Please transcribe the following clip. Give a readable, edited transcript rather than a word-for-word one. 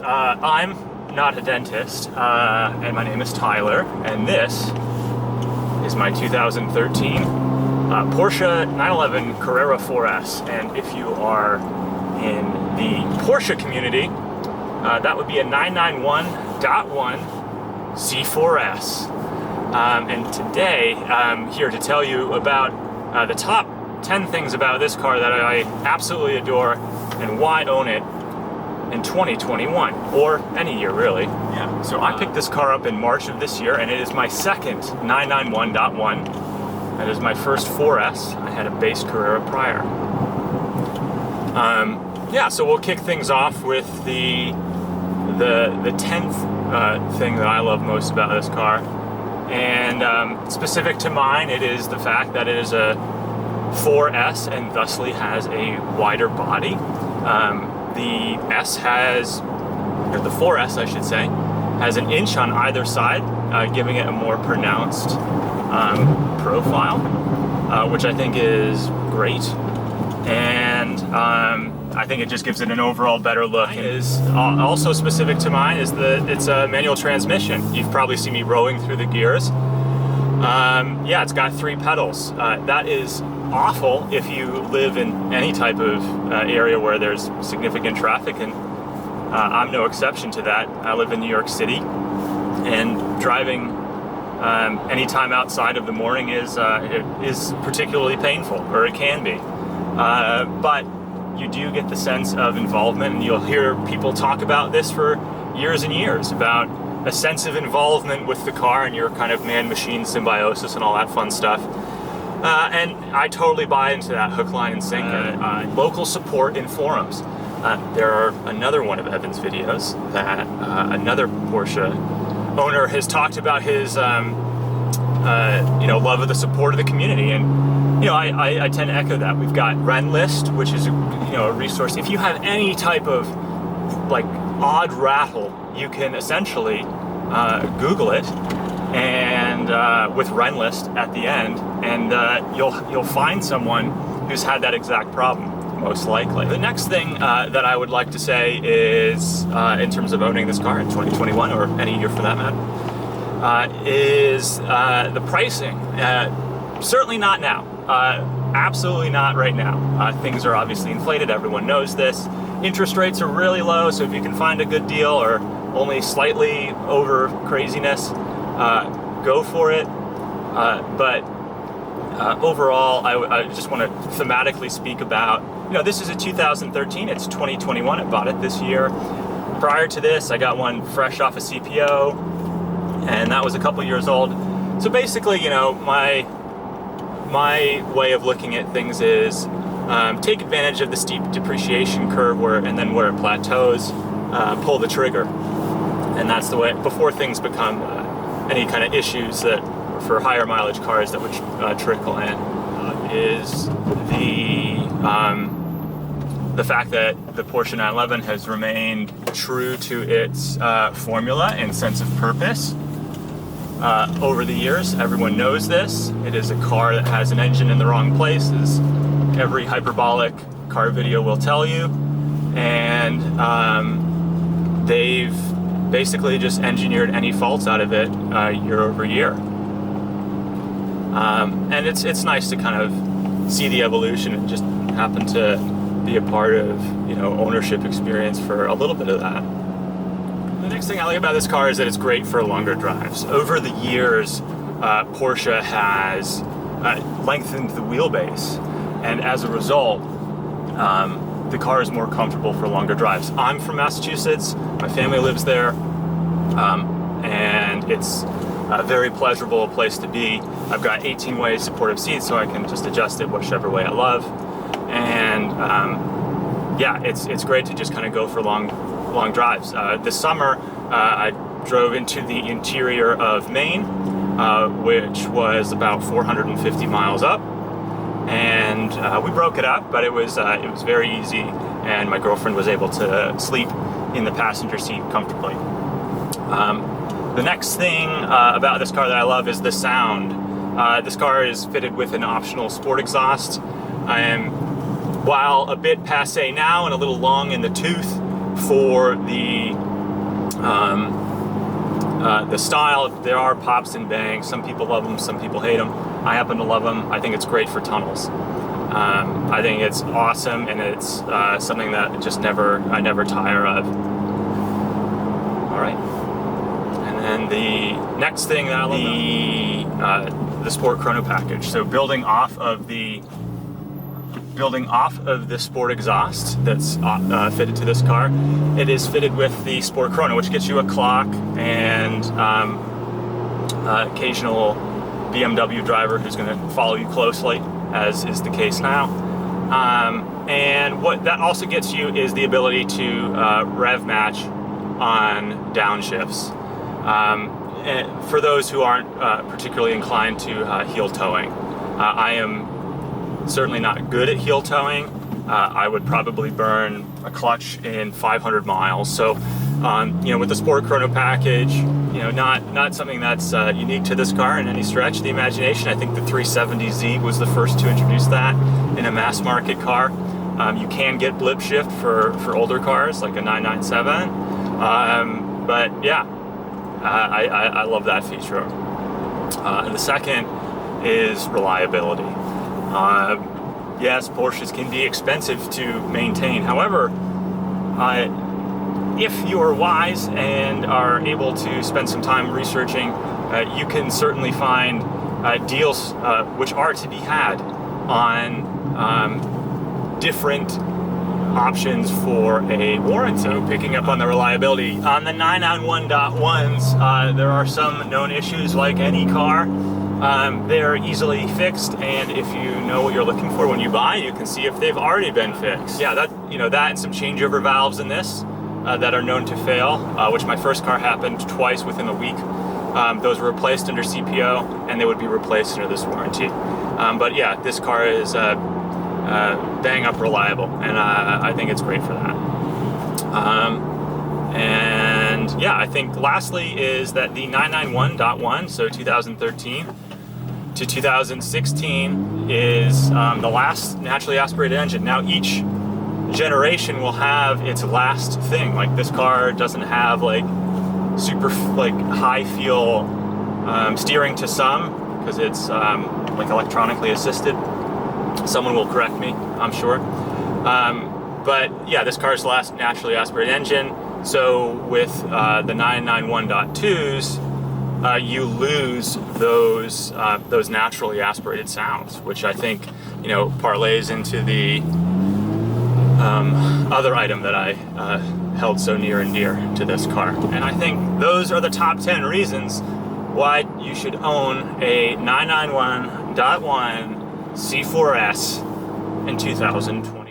I'm not a dentist, and my name is Tyler, and this is my 2013 Porsche 911 Carrera 4S. And if you are in the Porsche community, that would be a 991.1 C4S. And today I'm here to tell you about the top 10 things about this car that I absolutely adore and why own it in 2021, or any year really. Yeah. So I picked this car up in March of this year, and it is my second 991.1. That is my first 4S. I had a base Carrera prior. Yeah, so we'll kick things off with the 10th thing that I love most about this car. And specific to mine, it is the fact that it is a 4S and thusly has a wider body. The S has, or the 4S I should say, has an inch on either side, giving it a more pronounced profile, which I think is great. And I think it just gives it an overall better look. Is also specific to mine is that it's a manual transmission. You've probably seen me rolling through the gears. Yeah, it's got 3 pedals. That is awful if you live in any type of area where there's significant traffic, and I'm no exception to that. I live in New York City, and driving any time outside of the morning is particularly painful, or it can be. But you do get the sense of involvement, and you'll hear people talk about this for years and years, about a sense of involvement with the car and your kind of man-machine symbiosis and all that fun stuff. And I totally buy into that hook, line, and sinker. Local support in forums. There are another one of Evan's videos that another Porsche owner has talked about his love of the support of the community, and I tend to echo that. We've got Renlist, which is a resource. If you have any type of like odd rattle, you can essentially Google it, and with Renlist at the end, and you'll find someone who's had that exact problem, most likely. The next thing that I would like to say is, in terms of owning this car in 2021, or any year for that matter, is the pricing. Certainly not now. Absolutely not right now. Things are obviously inflated, everyone knows this. Interest rates are really low, so if you can find a good deal or only slightly over craziness, go for it. But overall, I just want to thematically speak about, this is a 2013, it's 2021, I bought it this year. Prior to this, I got one fresh off a CPO, and that was a couple years old. So basically, my way of looking at things is take advantage of the steep depreciation curve where it plateaus, pull the trigger. And that's the way, before things become any kind of issues that for higher mileage cars that would trickle in, is the fact that the Porsche 911 has remained true to its formula and sense of purpose over the years. Everyone knows this. It is a car that has an engine in the wrong place, as every hyperbolic car video will tell you, and they've basically just engineered any faults out of it year over year. And it's nice to kind of see the evolution and just happen to be a part of ownership experience for a little bit of that. The next thing I like about this car is that it's great for longer drives. Over the years, Porsche has lengthened the wheelbase, and as a result, the car is more comfortable for longer drives. I'm from Massachusetts, my family lives there, and it's a very pleasurable place to be. I've got 18-way supportive seats, so I can just adjust it whichever way I love. And yeah, it's great to just kind of go for long drives. This summer, I drove into the interior of Maine, which was about 450 miles up. And we broke it up, but it was very easy, and my girlfriend was able to sleep in the passenger seat comfortably. The next thing about this car that I love is the sound. This car is fitted with an optional sport exhaust. While a bit passé now and a little long in the tooth, for the style, there are pops and bangs. Some people love them, some people hate them. I happen to love them. I think it's great for tunnels. I think it's awesome, and it's something that just I never tire of. All right. And then the next thing that I love, the Sport Chrono package. So building off of the Sport exhaust that's fitted to this car, it is fitted with the Sport Chrono, which gets you a clock and occasional BMW driver who's going to follow you closely, as is the case now. And what that also gets you is the ability to rev match on downshifts. And for those who aren't particularly inclined to heel towing, I am certainly not good at heel towing. I would probably burn a clutch in 500 miles. So, with the Sport Chrono package, not something that's unique to this car in any stretch of the imagination. I think the 370Z was the first to introduce that in a mass market car. You can get blip shift for older cars like a 997, but yeah, I love that feature. And the second is reliability. Yes, Porsches can be expensive to maintain. However, if you are wise and are able to spend some time researching, you can certainly find deals which are to be had on different options for a warranty. So picking up on the reliability, on the 991.1s, there are some known issues like any car. They're easily fixed, and if you know what you're looking for when you buy, you can see if they've already been fixed. Yeah, that and some changeover valves in this that are known to fail, which my first car happened twice within a week. Those were replaced under CPO, and they would be replaced under this warranty. But yeah, this car is bang up reliable, and I think it's great for that. And yeah, I think lastly is that the 991.1, so 2013 to 2016, is the last naturally aspirated engine. Now each generation will have its last thing. Like this car doesn't have like super high feel steering to some, because it's like electronically assisted. Someone will correct me, I'm sure. But yeah, this car's the last naturally aspirated engine. So with the 991.2s, you lose those naturally aspirated sounds, which I think parlays into the other item that I held so near and dear to this car. And I think those are the top 10 reasons why you should own a 991.1 C4S in 2020.